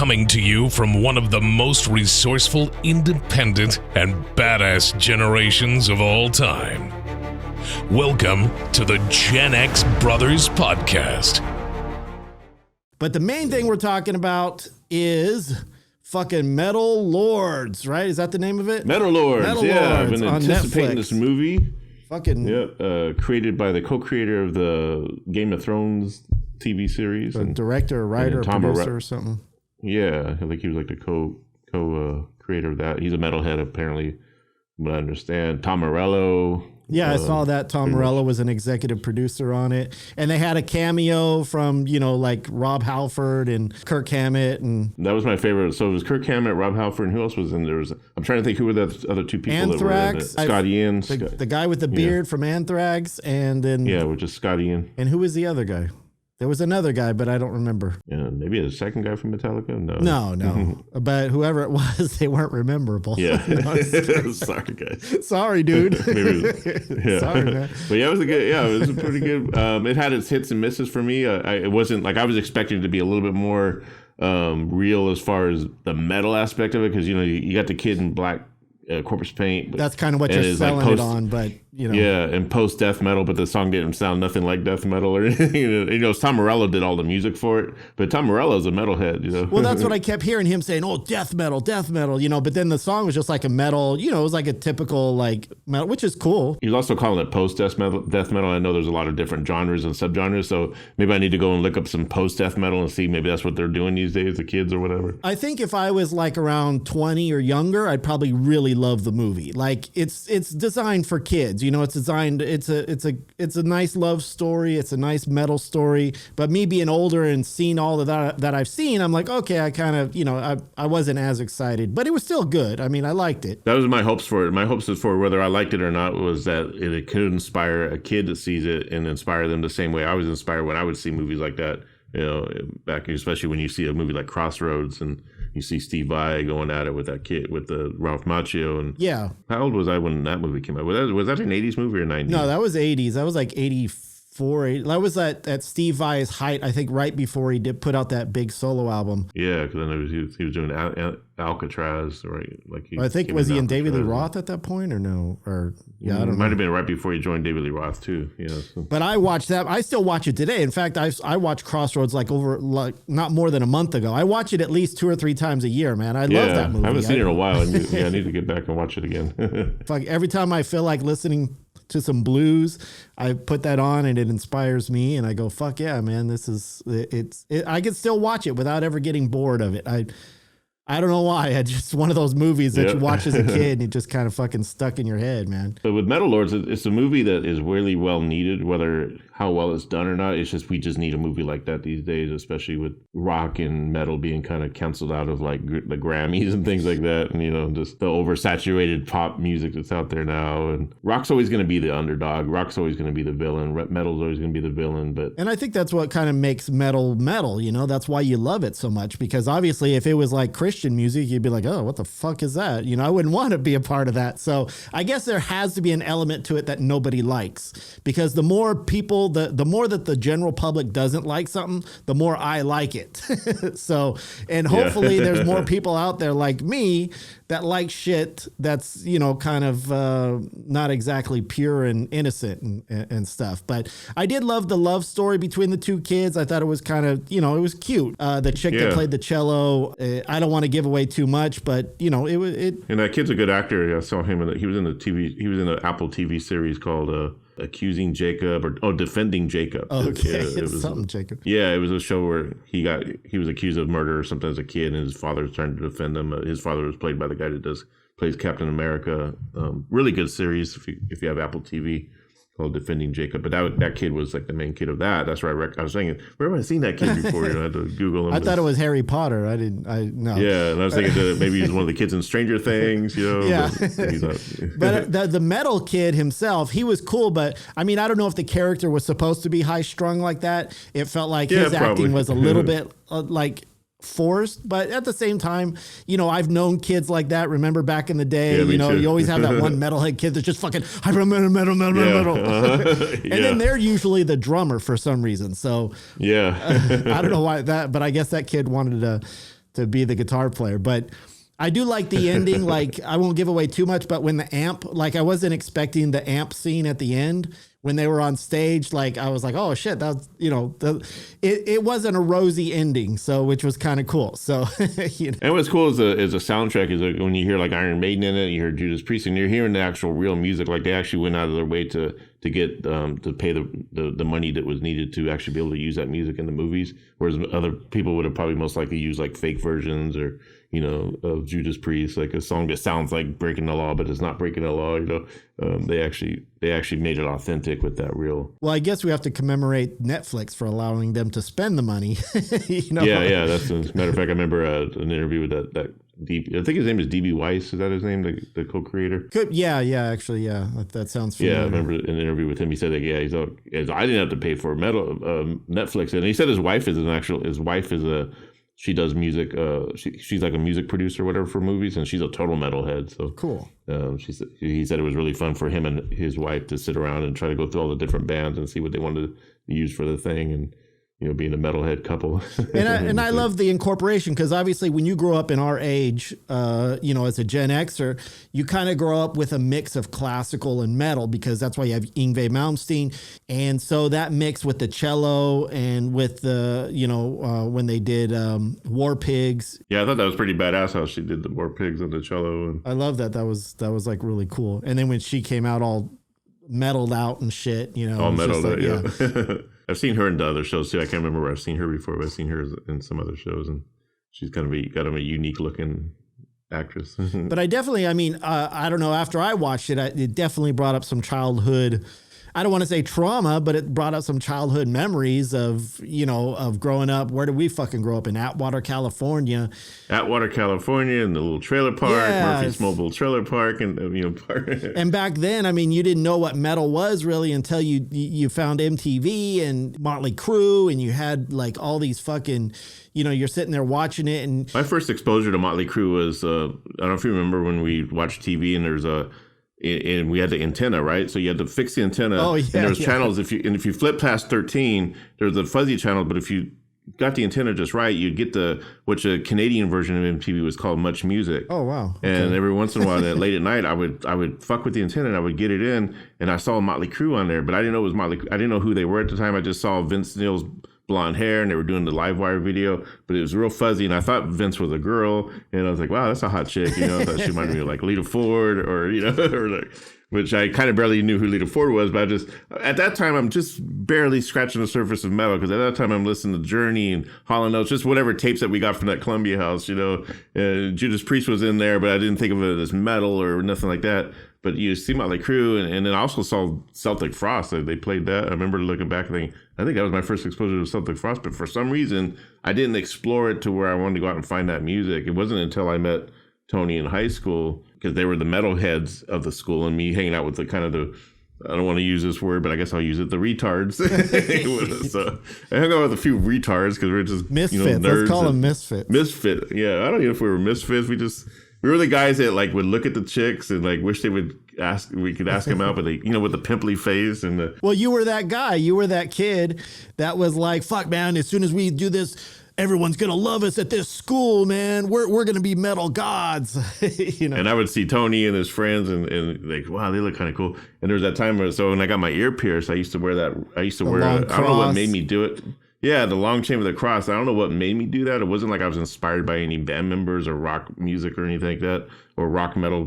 Coming to you from one of the most resourceful, independent, and badass generations of all time. Welcome to the Gen X Brothers Podcast. But the main thing we're talking about is fucking Metal Lords, right? Is that the name of it? Metal Lords, Metal yeah. Lords I've been on anticipating Netflix. this movie. Fucking Created by the co-creator of the Game of Thrones TV series. a director, a writer, a producer or something. Yeah, I think he was like the co-creator of that. He's a metalhead apparently, but I understand. Tom Morello. Yeah, I saw that. Tom Morello was an executive producer on it. And they had a cameo from, like Rob Halford and Kirk Hammett. And that was my favorite. So it was Kirk Hammett, Rob Halford, and who else was in there? I'm trying to think who were the other two people Anthrax, that were in it. Scott Ian. The guy with the beard from Anthrax. And then which is Scott Ian. And who was the other guy? There was another guy, but I don't remember. Yeah, maybe a second guy from Metallica? No. But whoever it was, they weren't rememberable. Yeah. Sorry, guys. Sorry, dude. Yeah. Sorry, man. But it was a pretty good. It had its hits and misses for me. It wasn't like I was expecting it to be a little bit more real as far as the metal aspect of it, because you got the kid in black corpse paint. That's kind of what you're selling it on, but Yeah, and post death metal, but the song didn't sound nothing like death metal or anything. Tom Morello did all the music for it, but Tom Morello's a metalhead, Well, that's what I kept hearing him saying, oh, death metal, but then the song was just like a metal, it was like a typical like metal, which is cool. He's also calling it post death metal. I know there's a lot of different genres and subgenres, so maybe I need to go and look up some post death metal and see maybe that's what they're doing these days, the kids or whatever. I think if I was like around 20 or younger, I'd probably really love the movie. Like it's designed for kids, it's designed. It's a nice love story. It's a nice metal story. But me being older and seeing all of that I've seen, I'm like, okay, I kind of, I wasn't as excited, but it was still good. I mean, I liked it. That was my hopes for it. My hopes for whether I liked it or not was that it could inspire a kid that sees it and inspire them the same way I was inspired when I would see movies like that. Back, especially when you see a movie like Crossroads and you see Steve Vai going at it with that kid, with the Ralph Macchio. And yeah. How old was I when that movie came out? Was that an 80s movie or 90s? No, that was 80s. That was like 84. That was at Steve Vai's height, I think, right before he did put out that big solo album. Yeah, because then he was doing Alcatraz, right? I think, was he in David Lee Roth at that point or no? Or I don't know. Might have been right before he joined David Lee Roth too. But I watched that. I still watch it today. In fact, I watched Crossroads not more than a month ago. I watch it at least 2 or 3 times a year, man. I love that movie. I haven't seen it in a while. I need to get back and watch it again. Every time I feel like listening to some blues, I put that on and it inspires me, and I go, fuck yeah, man, this is I can still watch it without ever getting bored of it. I don't know why. It's just one of those movies that you watch as a kid and it just kind of fucking stuck in your head, man. But with Metal Lords, it's a movie that is really well needed, whether how well it's done or not. It's just we just need a movie like that these days, especially with rock and metal being kind of canceled out of like the Grammys and things like that. And, just the oversaturated pop music that's out there now. And rock's always going to be the underdog. Rock's always going to be the villain. Metal's always going to be the villain. And I think that's what kind of makes metal. That's why you love it so much, because obviously if it was like Christian music, you'd be like, oh, what the fuck is that? I wouldn't want to be a part of that. So I guess there has to be an element to it that nobody likes, because the more people, the more that the general public doesn't like something, the more I like it. So, and hopefully there's more people out there like me that like shit that's, kind of not exactly pure and innocent and stuff. But I did love the love story between the two kids. I thought it was kind of, it was cute. The chick that played the cello, I don't want to give away too much, but it. And that kid's a good actor. I saw him he was in the Apple TV series called Accusing Jacob or Defending Jacob. Okay, it was something Jacob. Yeah, it was a show where he was accused of murder or something as a kid, and his father was trying to defend him. His father was played by the guy that plays Captain America. Really good series if you have Apple TV. Called Defending Jacob, but that kid was like the main kid of that. That's where I was saying, where have I seen that kid before? I had to Google him. I thought it was Harry Potter. No. Yeah, and I was thinking that maybe he was one of the kids in Stranger Things, Yeah. But he's not. But the metal kid himself, he was cool, but I mean, I don't know if the character was supposed to be high strung like that. It felt like his acting was a little bit forced, but at the same time, I've known kids like that. Remember back in the day, you always have that one metalhead kid that's just fucking metal. And then they're usually the drummer for some reason. So I don't know why that, but I guess that kid wanted to be the guitar player. But I do like the ending. Like, I won't give away too much, but when the amp, like, I wasn't expecting the amp scene at the end when they were on stage. Like, I was like, oh shit, that's, you know, it wasn't a rosy ending. So, which was kind of cool. So, you know. And what's cool is a soundtrack is when you hear like Iron Maiden in it, you hear Judas Priest, and you're hearing the actual real music. Like, they actually went out of their way to get to pay the money that was needed to actually be able to use that music in the movies. Whereas other people would have probably most likely used like fake versions or, you know, of Judas Priest, like a song that sounds like breaking the law, but it's not breaking the law. You know, they actually made it authentic with that real. Well, I guess we have to commemorate Netflix for allowing them to spend the money. You know? Yeah. That's as a matter of fact, I remember an interview with that I think his name is D.B. Weiss. Is that his name, the co-creator? Actually, that sounds familiar. Yeah, I remember an interview with him. He said that, I didn't have to pay for Netflix, and he said his wife is she does music. She's like a music producer or whatever for movies, and she's a total metalhead. So cool. He said it was really fun for him and his wife to sit around and try to go through all the different bands and see what they wanted to use for the thing, and you know, being a metalhead couple. And I love the incorporation, because obviously when you grow up in our age, you know, as a Gen Xer, you kind of grow up with a mix of classical and metal, because that's why you have Yngwie Malmsteen. And so that mix with the cello and with the, you know, when they did War Pigs. Yeah, I thought that was pretty badass how she did the War Pigs on the cello. And I love that. That was like really cool. And then when she came out all metalled out and shit, you know. All metalled out, yeah. I've seen her in the other shows too. I can't remember where I've seen her before, but I've seen her in some other shows, and she's kind of a unique looking actress. But I definitely, I mean, I don't know, after I watched it, it definitely brought up some childhood, I don't want to say trauma, but it brought up some childhood memories of, you know, of growing up. Where did we fucking grow up? In Atwater, California. Atwater, California, and the little trailer park, Murphy's Mobile Trailer Park, and you know. And back then, I mean, you didn't know what metal was really until you found MTV and Motley Crue, and you had like all these fucking, you know, you're sitting there watching it. And my first exposure to Motley Crue was I don't know if you remember when we watched TV and and we had the antenna, right? So you had to fix the antenna. Oh, yeah, and there was channels. If you flip past 13, there's a fuzzy channel. But if you got the antenna just right, you'd get which a Canadian version of MTV was called Much Music. Oh wow! Okay. And every once in a while, late at night, I would fuck with the antenna and I would get it in, and I saw Motley Crue on there, but I didn't know it was Motley. I didn't know who they were at the time. I just saw Vince Neil's blonde hair, and they were doing the Livewire video, but it was real fuzzy, and I thought Vince was a girl, and I was like, wow, that's a hot chick, you know. I thought she reminded me of like Lita Ford, or you know, or like, which I kind of barely knew who Lita Ford was, but at that time I'm just barely scratching the surface of metal, because at that time I'm listening to Journey and Hall & Oates, just whatever tapes that we got from that Columbia house, you know. Judas Priest was in there, but I didn't think of it as metal or nothing like that. But you see Motley Crue, and then I also saw Celtic Frost. They played that. I remember looking back and thinking, I think that was my first exposure to Celtic Frost. But for some reason, I didn't explore it to where I wanted to go out and find that music. It wasn't until I met Tony in high school, because they were the metalheads of the school, and me hanging out with the kind of I don't want to use this word, but I guess I'll use it, the retards. So I hung out with a few retards because we're just misfits. You know, nerds. Let's call them misfits. Misfit. Yeah, I don't know if we were misfits. We were the guys that like would look at the chicks and like wish we could ask them out, but they, you know, with the pimply face and Well, you were that guy. You were that kid that was like, fuck, man, as soon as we do this, everyone's going to love us at this school, man. We're going to be metal gods. You know? And I would see Tony and his friends and like, wow, they look kind of cool. And there was that time when I got my ear pierced, I used to wear I don't know what made me do it. Yeah, the long chain with the cross. I don't know what made me do that. It wasn't like I was inspired by any band members or rock music or anything like that, or rock metal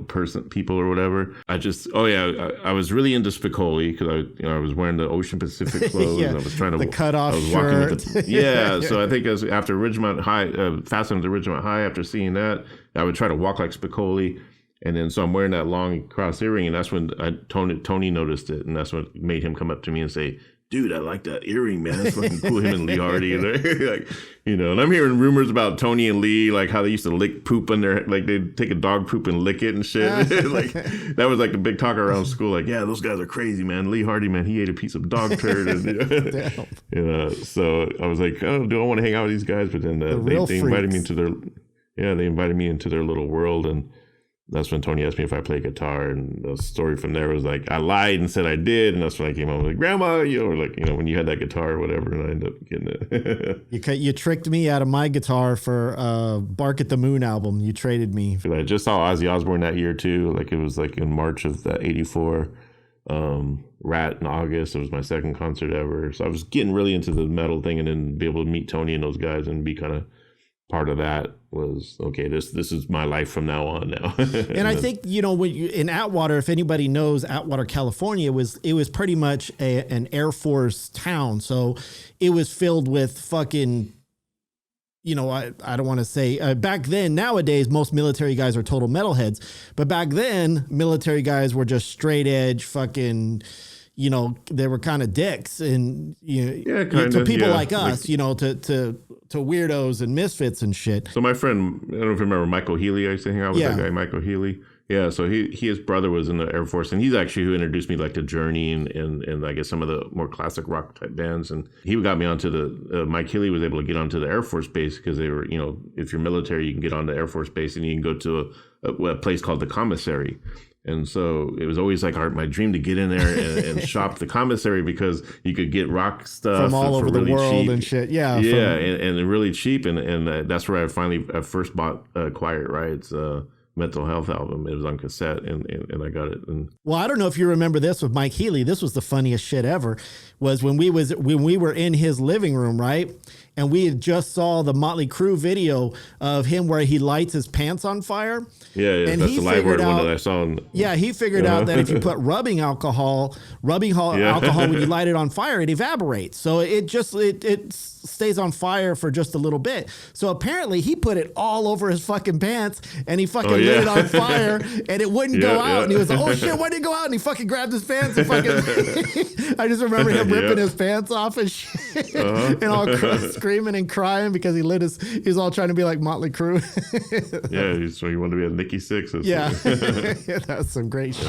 people or whatever. I was really into Spicoli because I was wearing the Ocean Pacific clothes. Yeah, I was trying to the cutoff shirt. So I think after Ridgemont High, Fastened to Ridgemont High. After seeing that, I would try to walk like Spicoli. And then so I'm wearing that long cross earring, and that's when Tony noticed it, and that's what made him come up to me and say, dude, I like that earring, man. That's fucking cool. Him and Lee Hardy. Like, you know, and I'm hearing rumors about Tony and Lee, like how they used to lick poop on their, like they'd take a dog poop and lick it and shit. Like that was like the big talk around school. Like, yeah, those guys are crazy, man. Lee Hardy, man, he ate a piece of dog turd. And, you know, so I was like, oh, do I want to hang out with these guys? But then they invited me into they invited me into their little world. And that's when Tony asked me if I play guitar, and the story from there was like I lied and said I did, and that's when I came home like, Grandma, when you had that guitar or whatever, and I ended up getting it. You tricked me out of my guitar for Bark at the Moon album. You traded me. I just saw Ozzy Osbourne that year too. Like it was like in March of that '84. Rat in August. It was my second concert ever. So I was getting really into the metal thing, and then be able to meet Tony and those guys and be kind of part of that was okay. This is my life from now on now. And I think, when in Atwater, if anybody knows Atwater, California, it was pretty much an Air Force town. So it was filled with fucking, I don't want to say back then. Nowadays, most military guys are total metalheads, but back then, military guys were just straight edge fucking. They were kind of dicks, and to people like us, to weirdos and misfits and shit. So my friend, I don't know if you remember Michael Healy. I used to hang out with that guy, Michael Healy. Yeah, so his brother was in the Air Force, and he's actually who introduced me like to Journey and I guess some of the more classic rock type bands. And he got me onto the Mike Healy was able to get onto the Air Force base because they were, if you're military, you can get on the Air Force base and you can go to a place called the Commissary. And so it was always like my dream to get in there and shop the Commissary because you could get rock stuff from all over the really world cheap. And shit. Yeah. And really cheap. And that's where I first bought Quiet Riot's Mental Health album. It was on cassette and I got it. Well, I don't know if you remember this with Mike Healy. This was the funniest shit ever. Was when we were in his living room, right? And we had just saw the Motley Crue video of him where he lights his pants on fire. Yeah, and that's the live word one that I saw. He figured out that if you put rubbing alcohol when you light it on fire, it evaporates. So it stays on fire for just a little bit. So apparently he put it all over his fucking pants and he fucking lit it on fire and it wouldn't go out. And he was like, oh shit, why did it go out? And he fucking grabbed his pants and fucking, I just remember him ripping his pants off and shit and all screaming and crying because he was all trying to be like Motley Crue. So he wanted to be a Nikki Sixx. Yeah. That's some great shit.